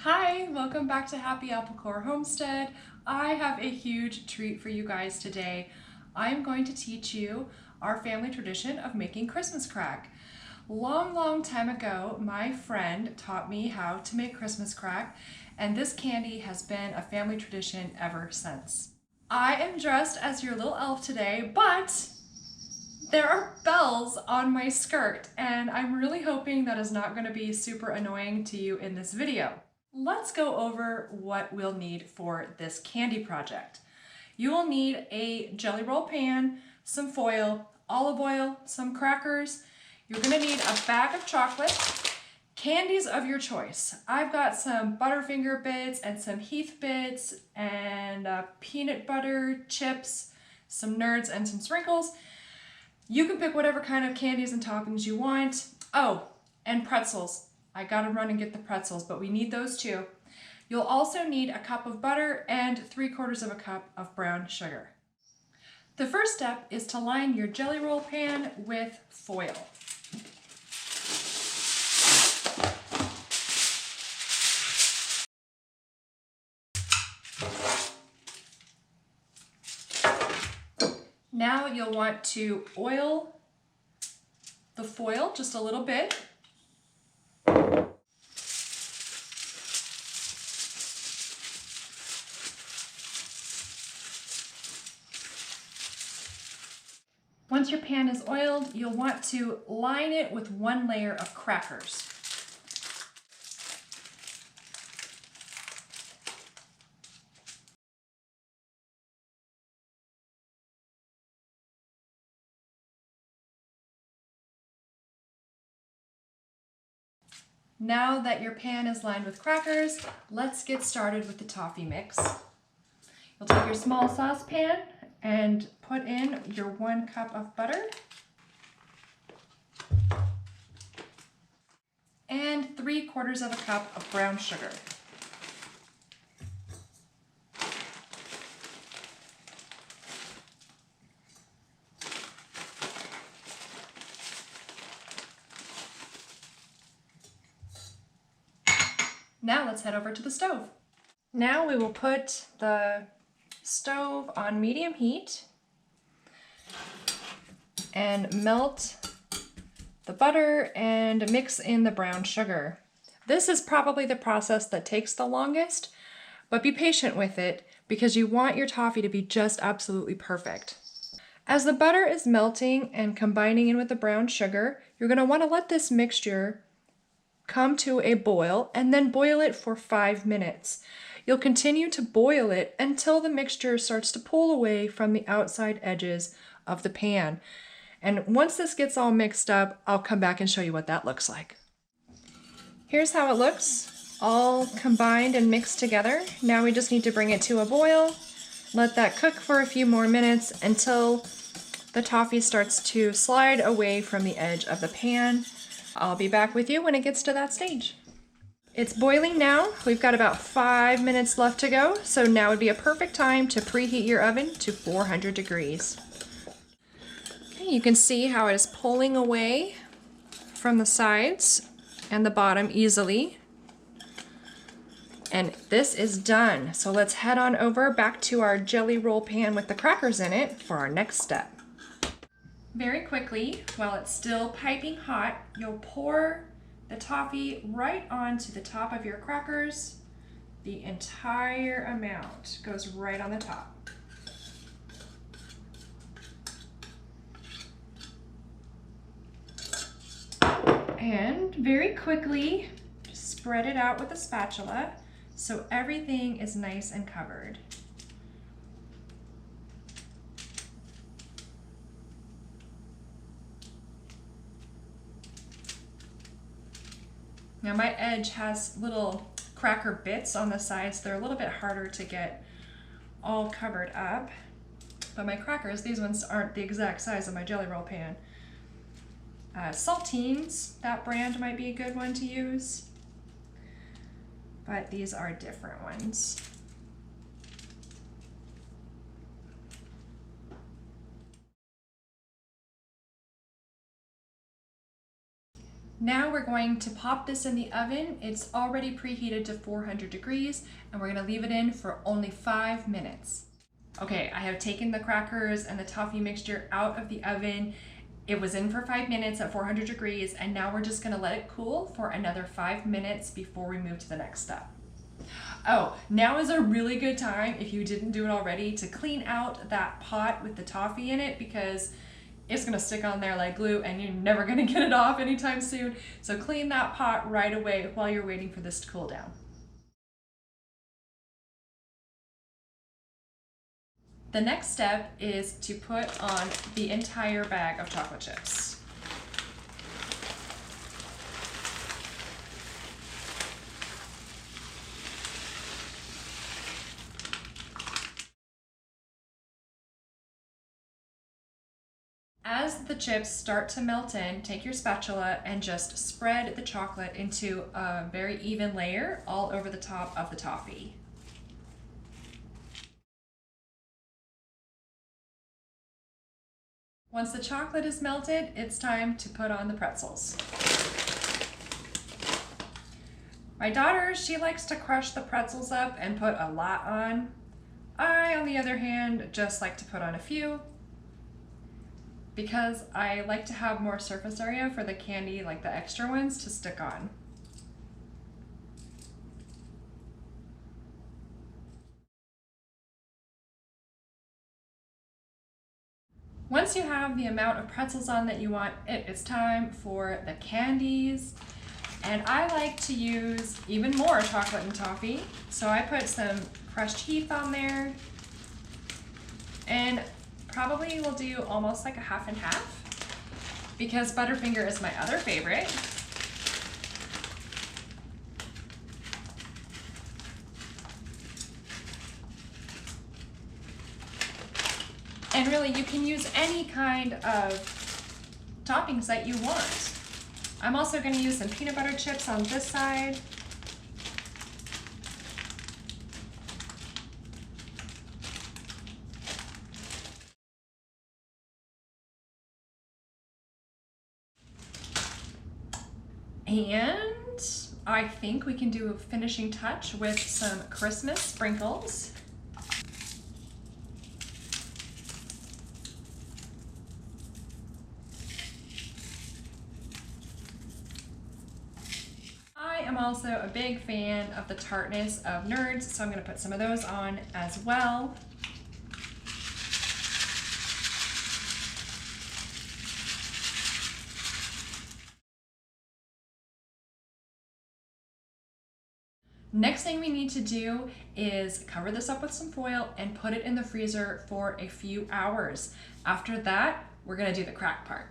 Hi, welcome back to Happy Apple Core Homestead. I have a huge treat for you guys today. I'm going to teach you our family tradition of making Christmas crack. Long time ago, my friend taught me how to make Christmas crack, and this candy has been a family tradition ever since. I am dressed as your little elf today, but there are bells on my skirt, and I'm really hoping that is not going to be super annoying to you in this video. Let's go over what we'll need for this candy project. You will need a jelly roll pan, some foil, olive oil, some crackers. You're going to need a bag of chocolate, candies of your choice. I've got some Butterfinger bits and some Heath bits and peanut butter chips, some Nerds and some sprinkles. You can pick whatever kind of candies and toppings you want. Oh, and pretzels. I gotta run and get the pretzels, but we need those too. You'll also need a cup of butter and 3/4 of a cup of brown sugar. The first step is to line your jelly roll pan with foil. Now you'll want to oil the foil just a little bit. Once your pan is oiled, you'll want to line it with one layer of crackers. Now that your pan is lined with crackers, let's get started with the toffee mix. You'll take your small saucepan and put in your 1 cup of butter and 3/4 of a cup of brown sugar. Now let's head over to the stove. Now we will put the stove on medium heat and melt the butter and mix in the brown sugar. This is probably the process that takes the longest, but be patient with it because you want your toffee to be just absolutely perfect. As the butter is melting and combining in with the brown sugar, you're going to want to let this mixture come to a boil and then boil it for 5 minutes. You'll continue to boil it until the mixture starts to pull away from the outside edges of the pan. And once this gets all mixed up, I'll come back and show you what that looks like. Here's how it looks, all combined and mixed together. Now we just need to bring it to a boil, let that cook for a few more minutes until the toffee starts to slide away from the edge of the pan. I'll be back with you when it gets to that stage. It's boiling now. We've got about 5 minutes left to go, so now would be a perfect time to preheat your oven to 400 degrees. Okay, you can see how it is pulling away from the sides and the bottom easily. And this is done. So let's head on over back to our jelly roll pan with the crackers in it for our next step. Very quickly, while it's still piping hot, you'll pour the toffee right onto the top of your crackers. The entire amount goes right on the top. And very quickly, just spread it out with a spatula so everything is nice and covered. Now my edge has little cracker bits on the sides. They're a little bit harder to get all covered up. But my crackers, these ones aren't the exact size of my jelly roll pan. Saltines, that brand might be a good one to use. But these are different ones. Now we're going to pop this in the oven. It's already preheated to 400 degrees and we're going to leave it in for only 5 minutes. Okay, I have taken the crackers and the toffee mixture out of the oven. It was in for 5 minutes at 400 degrees, and now we're just gonna let it cool for another 5 minutes before we move to the next step. Oh, now is a really good time, if you didn't do it already, to clean out that pot with the toffee in it, because it's gonna stick on there like glue and you're never gonna get it off anytime soon. So clean that pot right away while you're waiting for this to cool down. The next step is to put on the entire bag of chocolate chips. As the chips start to melt in, take your spatula and just spread the chocolate into a very even layer all over the top of the toffee. Once the chocolate is melted, it's time to put on the pretzels. My daughter, she likes to crush the pretzels up and put a lot on. I, on the other hand, just like to put on a few because I like to have more surface area for the candy, like the extra ones, to stick on. Once you have the amount of pretzels on that you want, it is time for the candies. And I like to use even more chocolate and toffee. So I put some crushed Heath on there. And probably will do almost like a half and half, because Butterfinger is my other favorite. And really, you can use any kind of toppings that you want. I'm also going to use some peanut butter chips on this side. And I think we can do a finishing touch with some Christmas sprinkles. I am also a big fan of the tartness of Nerds, so I'm going to put some of those on as well. Next thing we need to do is cover this up with some foil and put it in the freezer for a few hours. After that, we're going to do the crack part.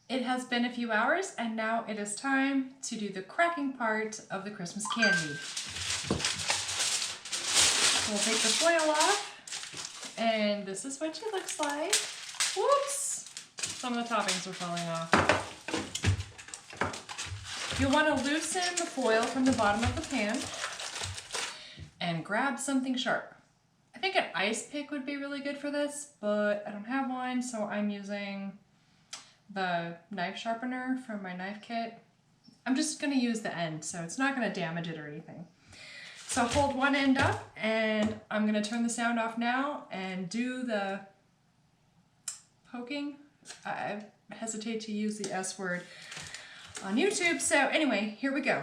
It has been a few hours and now it is time to do the cracking part of the Christmas candy. We'll take the foil off and this is what she looks like. Whoops! Some of the toppings are falling off. You'll want to loosen the foil from the bottom of the pan and grab something sharp. I think an ice pick would be really good for this, but I don't have one, so I'm using the knife sharpener from my knife kit. I'm just going to use the end, so it's not going to damage it or anything. So hold one end up, and I'm going to turn the sound off now and do the poking. I hesitate to use the S word on YouTube, so anyway, here we go.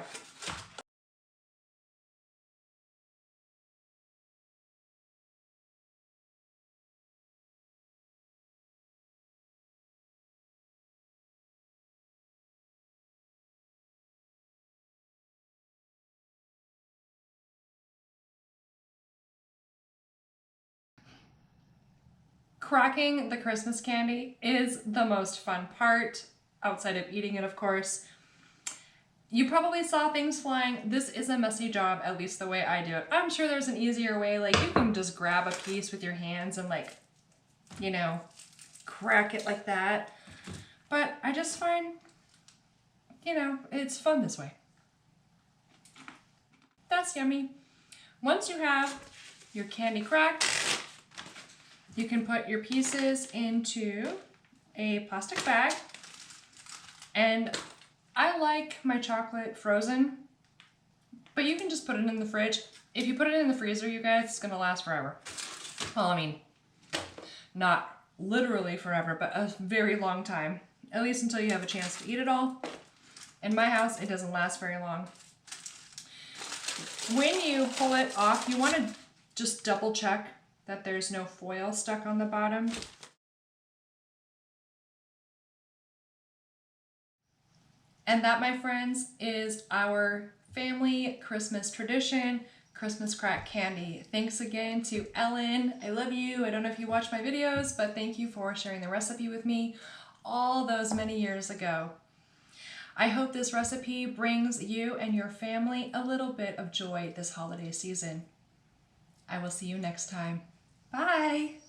Cracking the Christmas candy is the most fun part, outside of eating it, of course. You probably saw things flying. This is a messy job, at least the way I do it. I'm sure there's an easier way, like you can just grab a piece with your hands and like, you know, crack it like that. But I just find, you know, it's fun this way. That's yummy. Once you have your candy cracked, you can put your pieces into a plastic bag and I like my chocolate frozen, but you can just put it in the fridge. If you put it in the freezer, you guys, it's gonna last forever. Well, I mean, not literally forever, but a very long time. At least until you have a chance to eat it all. In my house, it doesn't last very long. When you pull it off, you want to just double check that there's no foil stuck on the bottom. And that, my friends, is our family Christmas tradition, Christmas crack candy. Thanks again to Ellen. I love you. I don't know if you watch my videos, but thank you for sharing the recipe with me all those many years ago. I hope this recipe brings you and your family a little bit of joy this holiday season. I will see you next time. Bye.